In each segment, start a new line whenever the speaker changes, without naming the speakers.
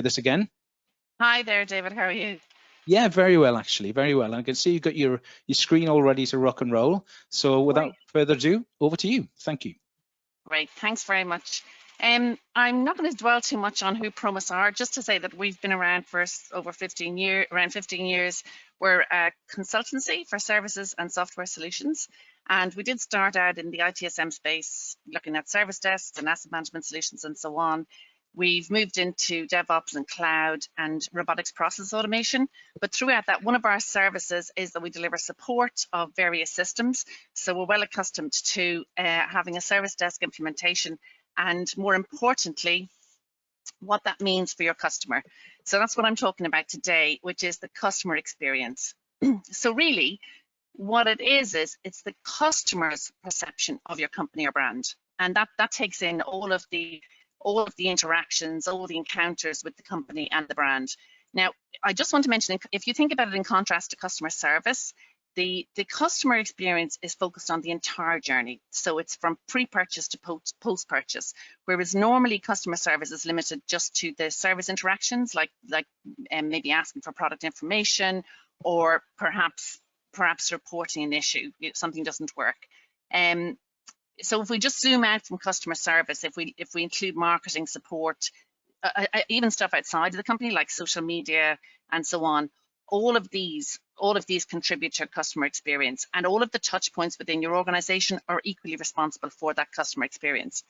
This again.
Hi there, David. How are you?
Yeah, very well, actually, very well. And I can see you've got your screen all ready to rock and roll. So without further ado, over to you. Thank you.
Great. Thanks very much. I'm not going to dwell too much on who Promus are, just to say that we've been around for over 15 years, around 15 years. We're a consultancy for services and software solutions. And we did start out in the ITSM space, looking at service desks and asset management solutions and so on. We've moved into DevOps and cloud and robotics process automation. But throughout that, one of our services is that we deliver support of various systems. So we're well accustomed to having a service desk implementation, and more importantly, what that means for your customer. So that's what I'm talking about today, which is the customer experience. So really, what it is it's the customer's perception of your company or brand. And that takes in all of the interactions, all the encounters with the company and the brand. Now, I just want to mention, if you think about it in contrast to customer service, the customer experience is focused on the entire journey. So it's from pre-purchase to post-purchase, whereas normally customer service is limited just to the service interactions, like maybe asking for product information, or perhaps reporting an issue if something doesn't work. So if we just zoom out from customer service, if we include marketing support, even stuff outside of the company like social media and so on, all of these contribute to customer experience, and all of the touch points within your organization are equally responsible for that customer experience.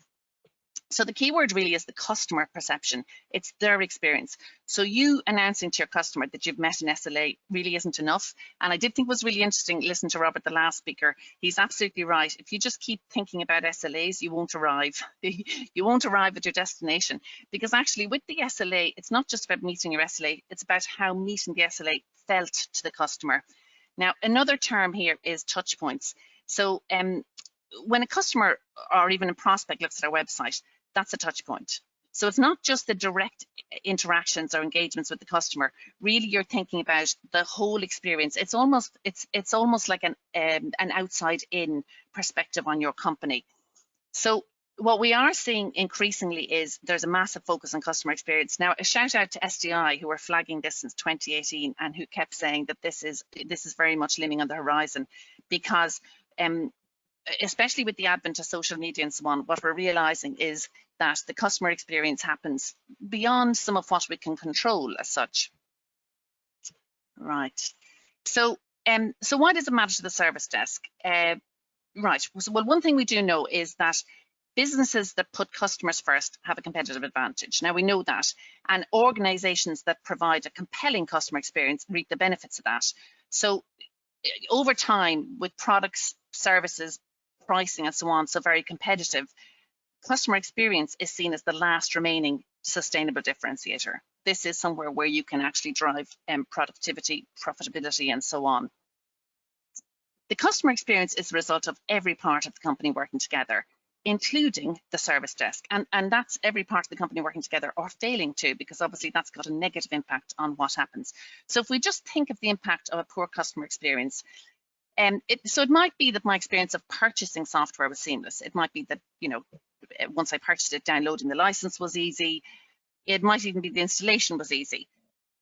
So the key word really is the customer perception. It's their experience. So you announcing to your customer that you've met an SLA really isn't enough. And I did think it was really interesting, listen to Robert, the last speaker. He's absolutely right. If you just keep thinking about SLAs, you won't arrive. You won't arrive at your destination, because actually with the SLA, it's not just about meeting your SLA, it's about how meeting the SLA felt to the customer. Now, another term here is touch points. So when a customer or even a prospect looks at our website, that's a touch point. So it's not just the direct interactions or engagements with the customer. Really, you're thinking about the whole experience. It's almost like an outside-in perspective on your company. So what we are seeing increasingly is there's a massive focus on customer experience. Now, a shout out to SDI, who are flagging this since 2018 and who kept saying that this is very much looming on the horizon, because especially with the advent of social media and so on, what we're realizing is that the customer experience happens beyond some of what we can control as such. Right. So why does it matter to the service desk? Right. So, well, one thing we do know is that businesses that put customers first have a competitive advantage. Now, we know that, and organizations that provide a compelling customer experience reap the benefits of that. So over time, with products, services, pricing and so on, so very competitive, customer experience is seen as the last remaining sustainable differentiator. This is somewhere where you can actually drive productivity, profitability, and so on. The customer experience is the result of every part of the company working together, including the service desk. And that's every part of the company working together or failing to, because obviously that's got a negative impact on what happens. So if we just think of the impact of a poor customer experience, so it might be that my experience of purchasing software was seamless. It might be that, once I purchased it, downloading the license was easy. It might even be the installation was easy.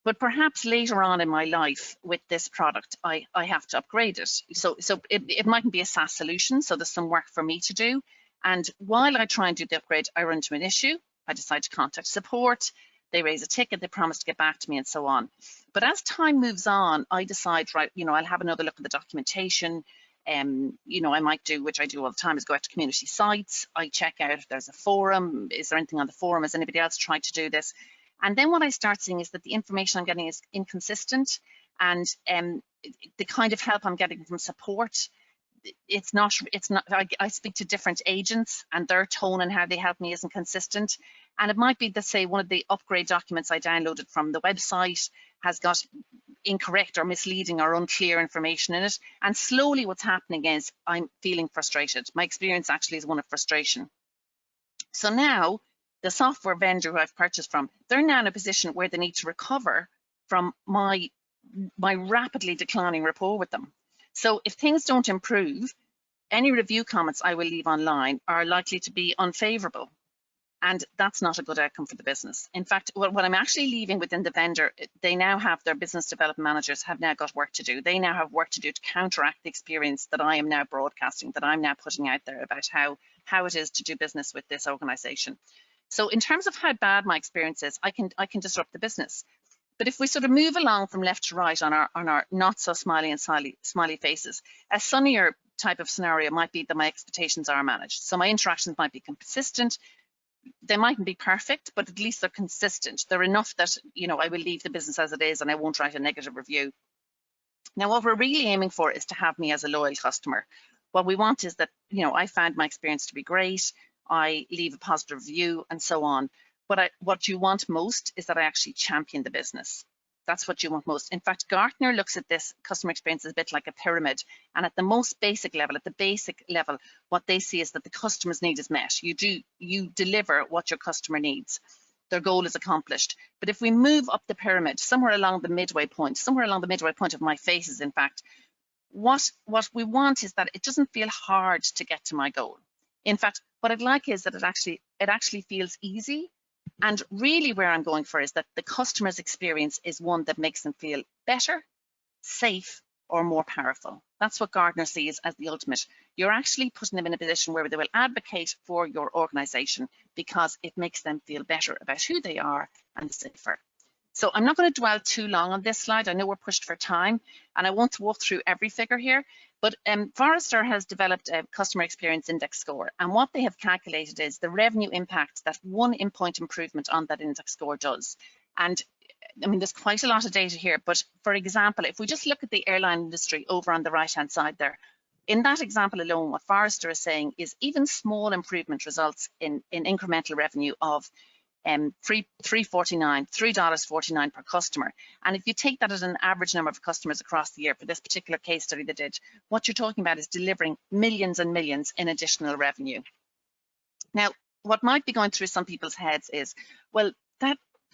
But perhaps later on in my life with this product, I have to upgrade it. So it mightn't be a SaaS solution, so there's some work for me to do. And while I try and do the upgrade, I run into an issue. I decide to contact support. They raise a ticket, they promise to get back to me, and so on. But as time moves on, I decide, right, I'll have another look at the documentation. I might do, which I do all the time, is go out to community sites. I check out if there's a forum. Is there anything on the forum? Has anybody else tried to do this? And then what I start seeing is that the information I'm getting is inconsistent, and the kind of help I'm getting from support, it's not. I speak to different agents, and their tone and how they help me isn't consistent. And it might be that, say, one of the upgrade documents I downloaded from the website has got incorrect or misleading or unclear information in it. And slowly what's happening is I'm feeling frustrated. My experience actually is one of frustration. So now the software vendor who I've purchased from, they're now in a position where they need to recover from my rapidly declining rapport with them. So if things don't improve, any review comments I will leave online are likely to be unfavorable. And that's not a good outcome for the business. In fact, what I'm actually leaving within the vendor, they now have their business development managers have now got work to do. They now have work to do to counteract the experience that I am now broadcasting, that I'm now putting out there about how it is to do business with this organization. So in terms of how bad my experience is, I can disrupt the business. But if we sort of move along from left to right on our not so smiley and smiley faces, a sunnier type of scenario might be that my expectations are managed. So my interactions might be consistent. They mightn't be perfect, but at least they're consistent. They're enough that, you know, I will leave the business as it is and I won't write a negative review. Now, what we're really aiming for is to have me as a loyal customer. What we want is that, you know, I found my experience to be great. I leave a positive review and so on. But what you want most is that I actually champion the business. That's what you want most. In fact, Gartner looks at this customer experience as a bit like a pyramid. And at the most basic level, what they see is that the customer's need is met. You deliver what your customer needs. Their goal is accomplished. But if we move up the pyramid, somewhere along the midway point of my faces, in fact, what we want is that it doesn't feel hard to get to my goal. In fact, what I'd like is that it actually feels easy. And really where I'm going for is that the customer's experience is one that makes them feel better, safe, or more powerful. That's what Gartner sees as the ultimate. You're actually putting them in a position where they will advocate for your organization because it makes them feel better about who they are and safer. So I'm not going to dwell too long on this slide. I know we're pushed for time and I won't walk through every figure here, but Forrester has developed a customer experience index score, and what they have calculated is the revenue impact that 1 in-point improvement on that index score does. And I mean, there's quite a lot of data here, but for example, if we just look at the airline industry over on the right-hand side there, in that example alone, what Forrester is saying is even small improvement results in incremental revenue of $3.49 per customer. And if you take that as an average number of customers across the year for this particular case study they did, what you're talking about is delivering millions and millions in additional revenue. Now, what might be going through some people's heads is, well,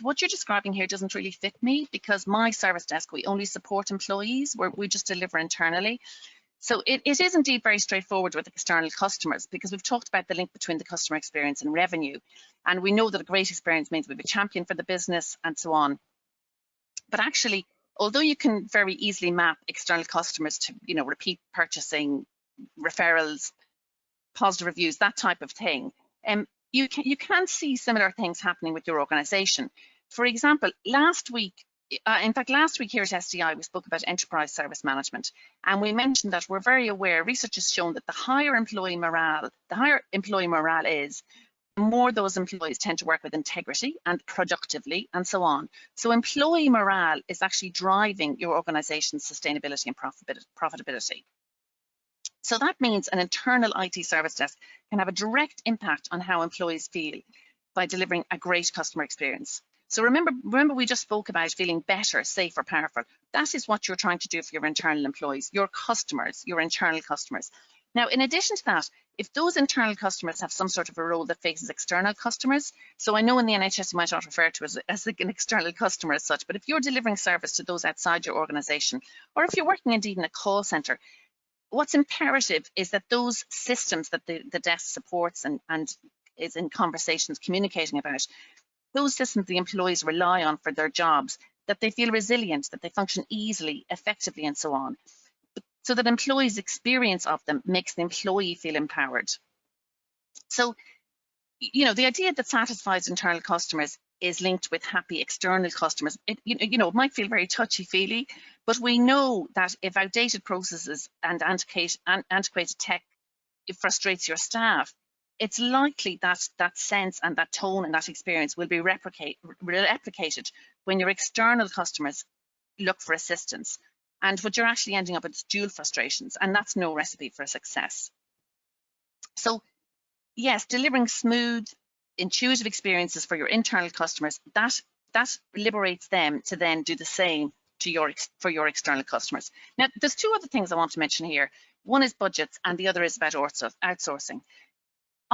what you're describing here doesn't really fit me because my service desk, we only support employees, we just deliver internally. So it is indeed very straightforward with external customers because we've talked about the link between the customer experience and revenue. And we know that a great experience means we've a champion for the business and so on. But actually, although you can very easily map external customers to, you know, repeat purchasing, referrals, positive reviews, that type of thing, you can see similar things happening with your organization. For example, last week here at SDI, we spoke about enterprise service management, and we mentioned that we're very aware, research has shown that the higher employee morale is, the more those employees tend to work with integrity and productively and so on. So employee morale is actually driving your organization's sustainability and profitability. So that means an internal IT service desk can have a direct impact on how employees feel by delivering a great customer experience. So remember we just spoke about feeling better, safer, powerful. That is what you're trying to do for your internal employees, your customers, your internal customers. Now, in addition to that, if those internal customers have some sort of a role that faces external customers, so I know in the NHS you might not refer to as an external customer as such, but if you're delivering service to those outside your organization, or if you're working indeed in a call center, what's imperative is that those systems that the desk supports and is in conversations communicating about, those systems the employees rely on for their jobs, that they feel resilient, that they function easily, effectively, and so on. So that employees' experience of them makes the employee feel empowered. So, you know, the idea that satisfied internal customers is linked with happy external customers, it might feel very touchy-feely, but we know that if outdated processes and antiquated tech, it frustrates your staff, it's likely that that sense and that tone and that experience will be replicated when your external customers look for assistance. And what you're actually ending up with is dual frustrations, and that's no recipe for success. So yes, delivering smooth, intuitive experiences for your internal customers, that liberates them to then do the same for your external customers. Now, there's two other things I want to mention here. One is budgets and the other is about outsourcing.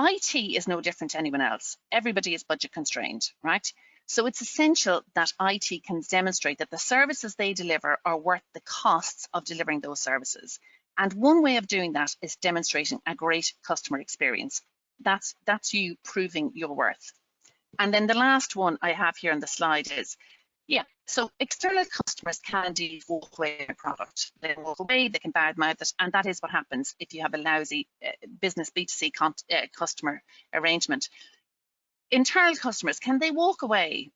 IT is no different to anyone else. Everybody is budget constrained, right? So it's essential that IT can demonstrate that the services they deliver are worth the costs of delivering those services. And one way of doing that is demonstrating a great customer experience. That's you proving your worth. And then the last one I have here on the slide is, yeah, so external customers can indeed walk away from a product. They walk away, they can badmouth it, and that is what happens if you have a lousy business B2C customer arrangement. Internal customers, can they walk away?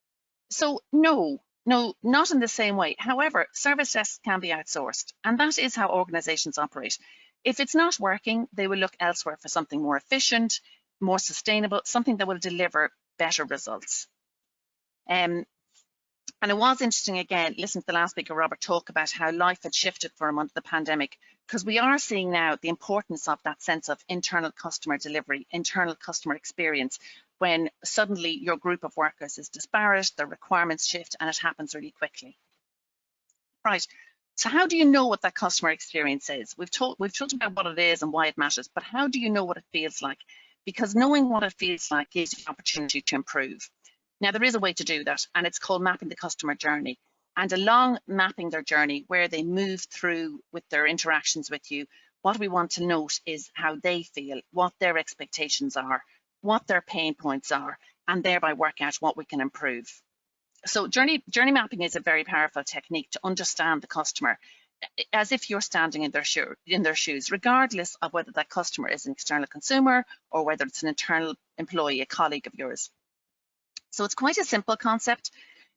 So no, not in the same way. However, service desks can be outsourced, and that is how organizations operate. If it's not working, they will look elsewhere for something more efficient, more sustainable, something that will deliver better results. And it was interesting, again, listen to the last speaker, Robert, talk about how life had shifted for him under the pandemic, because we are seeing now the importance of that sense of internal customer delivery, internal customer experience, when suddenly your group of workers is disparate, the requirements shift, and it happens really quickly. Right, so how do you know what that customer experience is? We've talked about what it is and why it matters, but how do you know what it feels like? Because knowing what it feels like gives you the opportunity to improve. Now, there is a way to do that, and it's called mapping the customer journey. And along mapping their journey, where they move through with their interactions with you, what we want to note is how they feel, what their expectations are, what their pain points are, and thereby work out what we can improve. So journey mapping is a very powerful technique to understand the customer as if you're standing in their shoes, regardless of whether that customer is an external consumer or whether it's an internal employee, a colleague of yours. So it's quite a simple concept.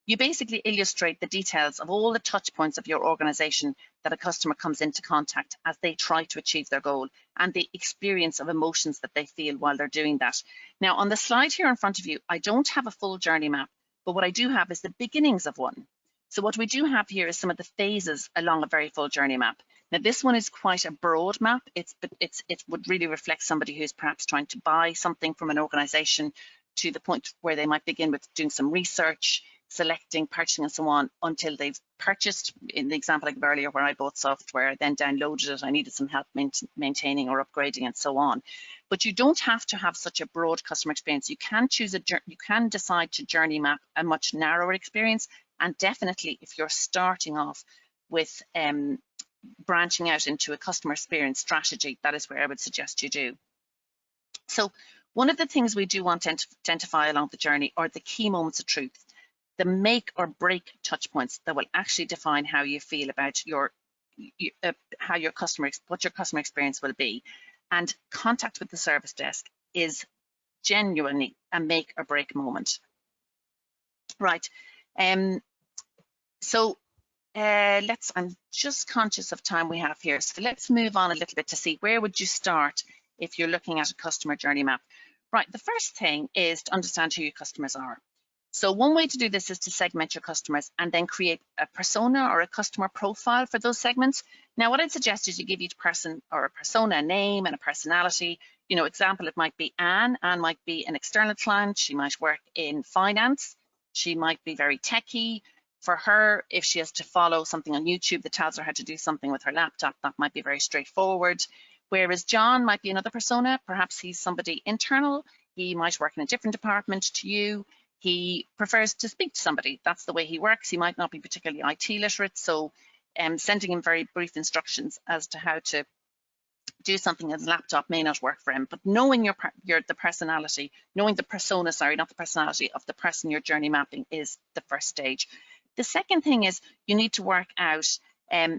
You basically illustrate the details of all the touch points of your organization that a customer comes into contact as they try to achieve their goal, and the experience of emotions that they feel while they're doing that. Now, on the slide here in front of you, I don't have a full journey map, but what I do have is the beginnings of one. So what we do have here is some of the phases along a very full journey map. Now, this one is quite a broad map. It would really reflect somebody who's perhaps trying to buy something from an organization, to the point where they might begin with doing some research, selecting, purchasing, and so on, until they've purchased. In the example I gave earlier, where I bought software, then downloaded it, I needed some help maintaining or upgrading, and so on. But you don't have to have such a broad customer experience. You can decide to journey map a much narrower experience, and definitely if you're starting off with branching out into a customer experience strategy, that is where I would suggest you do. So one of the things we do want to identify along the journey are the key moments of truth, the make or break touch points that will actually define how you feel about what your customer experience will be. And contact with the service desk is genuinely a make or break moment. Right. I'm just conscious of time we have here, so let's move on a little bit to see where would you start if you're looking at a customer journey map. Right, the first thing is to understand who your customers are. So one way to do this is to segment your customers and then create a persona or a customer profile for those segments. Now, what I'd suggest is you give each person or a persona a name and a personality. You know, example, it might be Anne. Anne might be an external client. She might work in finance. She might be very techie. For her, if she has to follow something on YouTube that tells her how to do something with her laptop, that might be very straightforward. Whereas John might be another persona. Perhaps he's somebody internal. He might work in a different department to you. He prefers to speak to somebody. That's the way he works. He might not be particularly IT literate, so sending him very brief instructions as to how to do something on his laptop may not work for him. But knowing the personality, knowing the persona, not the personality of the person you're journey mapping is the first stage. The second thing is you need to work out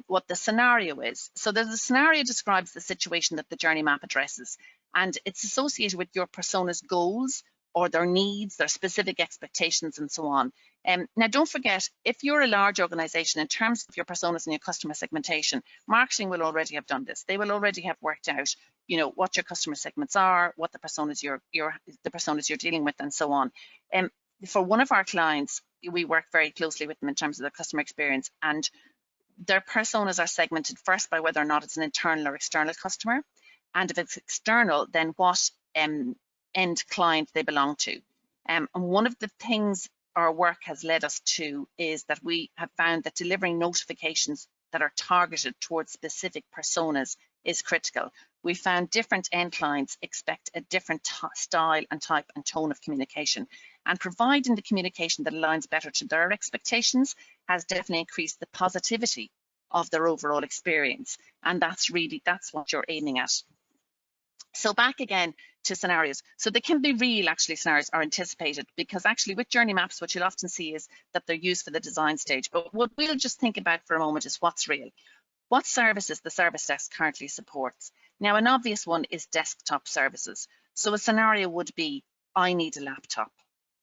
what the scenario is. So the scenario describes the situation that the journey map addresses, and it's associated with your persona's goals or their needs, their specific expectations, and so on. Now, don't forget, if you're a large organization, in terms of your personas and your customer segmentation, marketing will already have done this. They will already have worked out, you know, what your customer segments are, what the personas you're dealing with, and so on. For one of our clients, we work very closely with them in terms of their customer experience, and their personas are segmented first by whether or not it's an internal or external customer, and if it's external, then what end client they belong to. And one of the things our work has led us to is that we have found that delivering notifications that are targeted towards specific personas is critical. We found different end clients expect a different style and type and tone of communication, and providing the communication that aligns better to their expectations has definitely increased the positivity of their overall experience, and that's what you're aiming at. So back again to scenarios. So they can be real, actually, scenarios are anticipated, because actually with journey maps, what you'll often see is that they're used for the design stage. But what we'll just think about for a moment is what's real. What services the service desk currently supports. Now, an obvious one is desktop services. So a scenario would be, I need a laptop,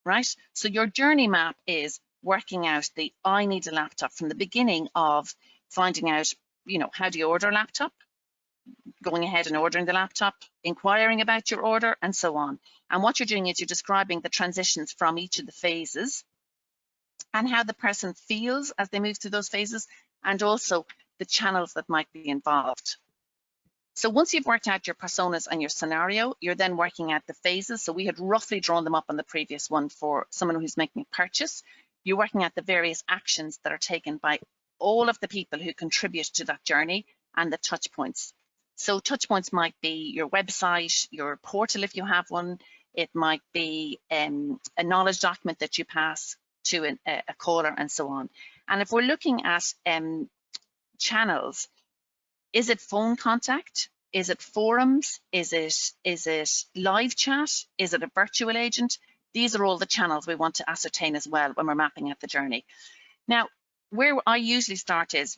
right? So your journey map is working out the I need a laptop from the beginning of finding out, you know, how do you order a laptop, going ahead and ordering the laptop, inquiring about your order, and so on. And what you're doing is you're describing the transitions from each of the phases and how the person feels as they move through those phases, and also the channels that might be involved. So once you've worked out your personas and your scenario, you're then working out the phases. So we had roughly drawn them up on the previous one for someone who's making a purchase. You're working out the various actions that are taken by all of the people who contribute to that journey and the touch points. So touch points might be your website, your portal if you have one. It might be a knowledge document that you pass to a caller, and so on. And if we're looking at channels, is it phone contact? Is it forums? Is it live chat? Is it a virtual agent? These are all the channels we want to ascertain as well when we're mapping out the journey. Now, where I usually start is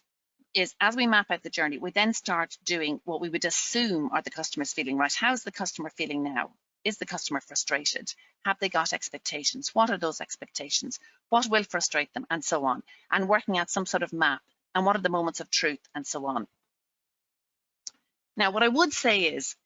as we map out the journey, we then start doing what we would assume are the customers feeling, right? How's the customer feeling now? Is the customer frustrated? Have they got expectations? What are those expectations? What will frustrate them? And so on. And working out some sort of map. And what are the moments of truth? And so on. Now, what I would say is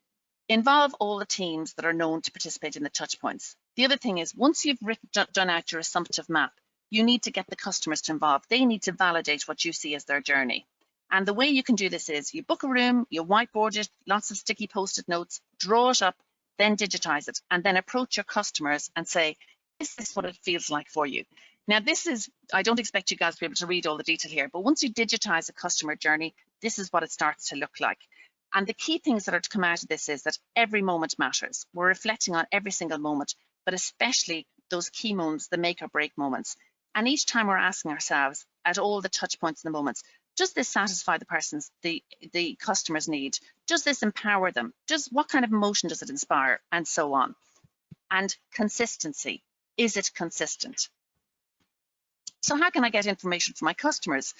involve all the teams that are known to participate in the touch points. The other thing is, once you've done out your assumptive map, you need to get the customers to involve. They need to validate what you see as their journey. And the way you can do this is you book a room, you whiteboard it, lots of sticky post-it notes, draw it up, then digitize it, and then approach your customers and say, is this what it feels like for you? Now, this is, I don't expect you guys to be able to read all the detail here, but once you digitize a customer journey, this is what it starts to look like. And the key things that are to come out of this is that every moment matters. We're reflecting on every single moment, but especially those key moments, the make or break moments. And each time we're asking ourselves at all the touch points and the moments, does this satisfy the customer's need? Does this empower them? What kind of emotion does it inspire? And so on. And consistency, is it consistent? So how can I get information from my customers?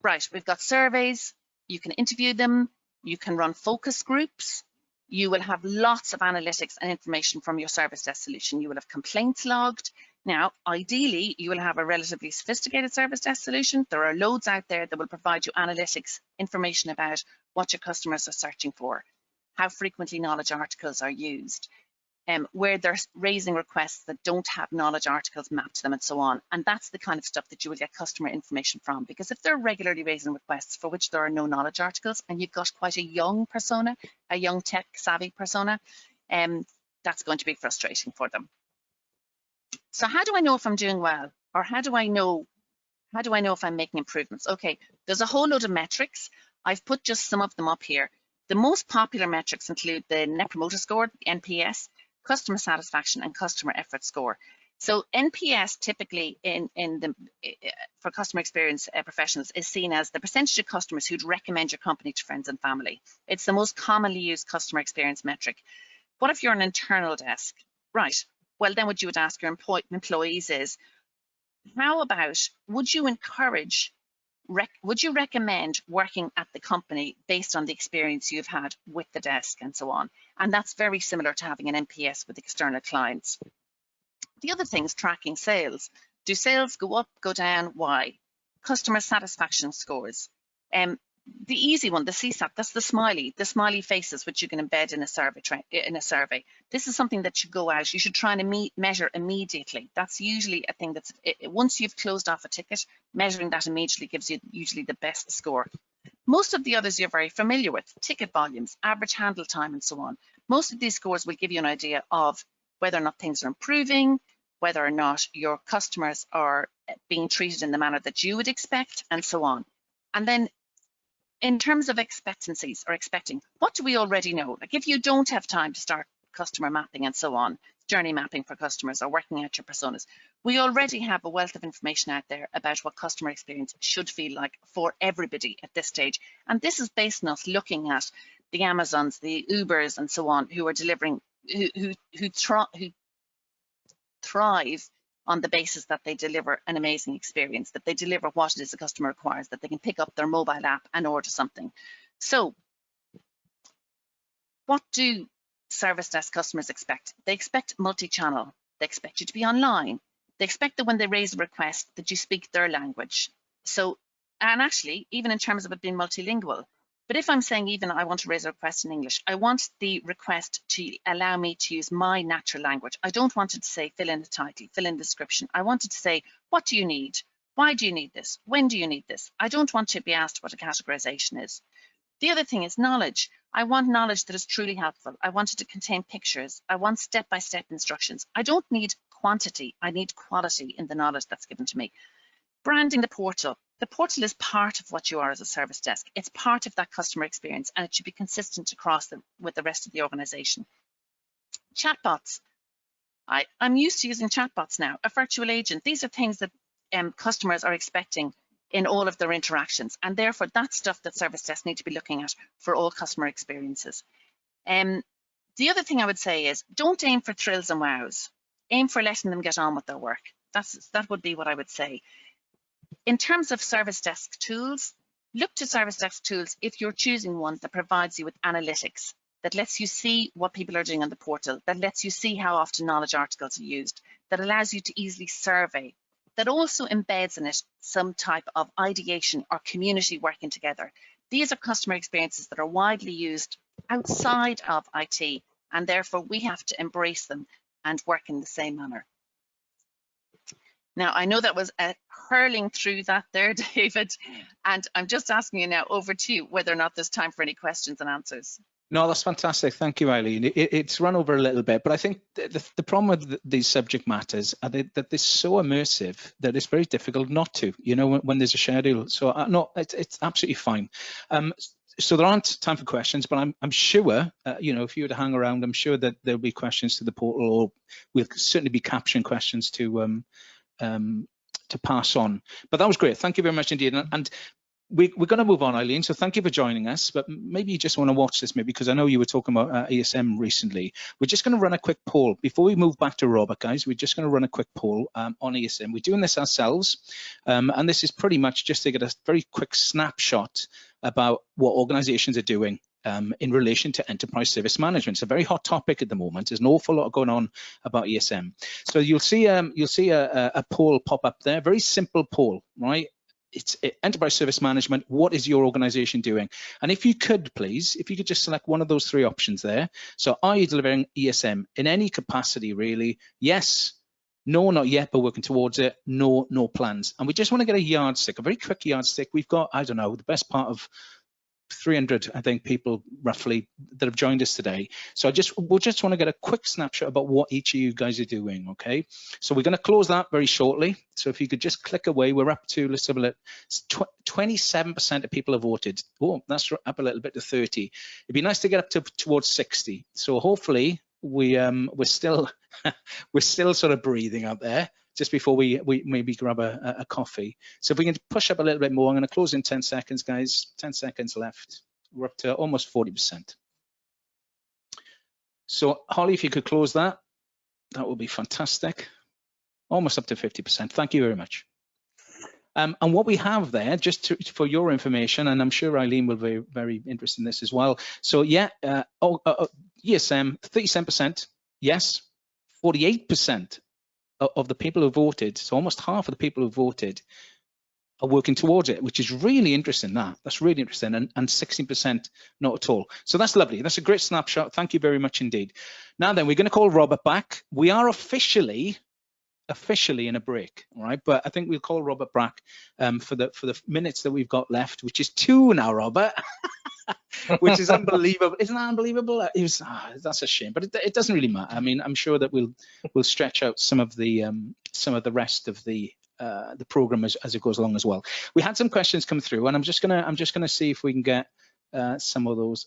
Right, we've got surveys, you can interview them, you can run focus groups, you will have lots of analytics and information from your service desk solution. You will have complaints logged. Now, ideally, you will have a relatively sophisticated service desk solution. There are loads out there that will provide you analytics information about what your customers are searching for, how frequently knowledge articles are used, where they're raising requests that don't have knowledge articles mapped to them, and so on. And that's the kind of stuff that you will get customer information from, because if they're regularly raising requests for which there are no knowledge articles and you've got quite a young persona, a young tech savvy persona, that's going to be frustrating for them. So how do I know if I'm doing well? Or how do I know if I'm making improvements? Okay, there's a whole load of metrics. I've put just some of them up here. The most popular metrics include the Net Promoter Score, NPS, customer satisfaction, and customer effort score. So NPS typically for customer experience professionals is seen as the percentage of customers who'd recommend your company to friends and family. It's the most commonly used customer experience metric. What if you're an internal desk? Right, well then what you would ask your employees is, how about, would you recommend working at the company based on the experience you've had with the desk, and so on? And that's very similar to having an NPS with external clients. The other thing is tracking sales. Do sales go up, go down? Why? Customer satisfaction scores. The easy one, the CSAT, that's the smiley faces, which you can embed in a survey. This is something that should go out. You should try and measure immediately. That's usually a thing that's, once you've closed off a ticket, measuring that immediately gives you usually the best score. Most of the others you're very familiar with, ticket volumes, average handle time, and so on. Most of these scores will give you an idea of whether or not things are improving, whether or not your customers are being treated in the manner that you would expect, and so on. And then in terms of expectancies or expecting, what do we already know? Like if you don't have time to start customer mapping and so on, journey mapping for customers or working out your personas, we already have a wealth of information out there about what customer experience should feel like for everybody at this stage. And this is based on us looking at the Amazons, the Ubers, and so on, who are delivering who thrive on the basis that they deliver an amazing experience, that they deliver what it is the customer requires, that they can pick up their mobile app and order something. So what do service desk customers expect? They expect multi-channel. They expect you to be online. They expect that when they raise a request that you speak their language. So, and actually, even in terms of it being multilingual, but if I'm saying even I want to raise a request in English, I want the request to allow me to use my natural language. I don't want it to say fill in the title, fill in the description. I want it to say, what do you need? Why do you need this? When do you need this? I don't want to be asked what a categorization is. The other thing is knowledge. I want knowledge that is truly helpful. I want it to contain pictures. I want step-by-step instructions. I don't need quantity. I need quality in the knowledge that's given to me. Branding the portal. The portal is part of what you are as a service desk. It's part of that customer experience, and it should be consistent across them with the rest of the organization. Chatbots. I'm used to using chatbots now. A virtual agent. These are things that customers are expecting in all of their interactions, and therefore that's stuff that service desks need to be looking at for all customer experiences. The other thing I would say is don't aim for thrills and wows. Aim for letting them get on with their work. That would be what I would say. In terms of service desk tools, look to service desk tools if you're choosing one that provides you with analytics, that lets you see what people are doing on the portal, that lets you see how often knowledge articles are used, that allows you to easily survey, that also embeds in it some type of ideation or community working together. These are customer experiences that are widely used outside of IT, and therefore we have to embrace them and work in the same manner. Now, I know that was hurling through that there, David, and I'm just asking you now over to you whether or not there's time for any questions and answers.
No, that's fantastic. Thank you, Eileen. It's run over a little bit, but I think the problem with these subject matters are that they're so immersive that it's very difficult not to, you know, when there's a schedule. So no, it's absolutely fine. So there aren't time for questions, but I'm sure, you know, if you were to hang around, I'm sure that there'll be questions to the portal, or we'll certainly be capturing questions to pass on. But that was great. Thank you very much indeed. And we're going to move on, Eileen, so thank you for joining us, but maybe you just want to watch this, maybe, because I know you were talking about ESM recently. We're just going to run a quick poll. Before we move back to Robert, guys, we're just going to run a quick poll on ESM. We're doing this ourselves, and this is pretty much just to get a very quick snapshot about what organizations are doing in relation to enterprise service management. It's a very hot topic at the moment. There's an awful lot going on about ESM. So you'll see a poll pop up there, very simple poll, right? It's enterprise service management. What is your organization doing? And if you could, please, if you could just select one of those three options there. So are you delivering ESM in any capacity, really? Yes, no, not yet, but working towards it. No, no plans. And we just want to get a yardstick, a very quick yardstick. We've got, I don't know, the best part of 300, I think, people roughly that have joined us today. So we'll just want to get a quick snapshot about what each of you guys are doing, okay? So we're going to close that very shortly. So if you could just click away, we're up to, let's have a look, 27% of people have voted. Oh, that's up a little bit to 30. It'd be nice to get up to towards 60. So hopefully we're still we're still sort of breathing out there, just before we maybe grab a coffee. So if we can push up a little bit more, I'm going to close in 10 seconds, guys. 10 seconds left. We're up to almost 40%. So Holly, if you could close that, that would be fantastic. Almost up to 50%. Thank you very much. And what we have there, just for your information, and I'm sure Eileen will be very interested in this as well. So yeah, ESM, 37%, yes, 48%. Of the people who voted, so almost half of the people who voted are working towards it, which is really interesting. That's really interesting, and 16% not at all. So that's lovely. That's a great snapshot. Thank you very much indeed. Now then, we're going to call Robert back. We are officially in a break, all right? But I think we'll call Robert back for the minutes that we've got left, which is 2 now, Robert. Which is unbelievable. Isn't that unbelievable? That's a shame, but it doesn't really matter. I mean, I'm sure that we'll stretch out some of the rest of the program as it goes along as well. We had some questions come through, and I'm just gonna see if we can get some of those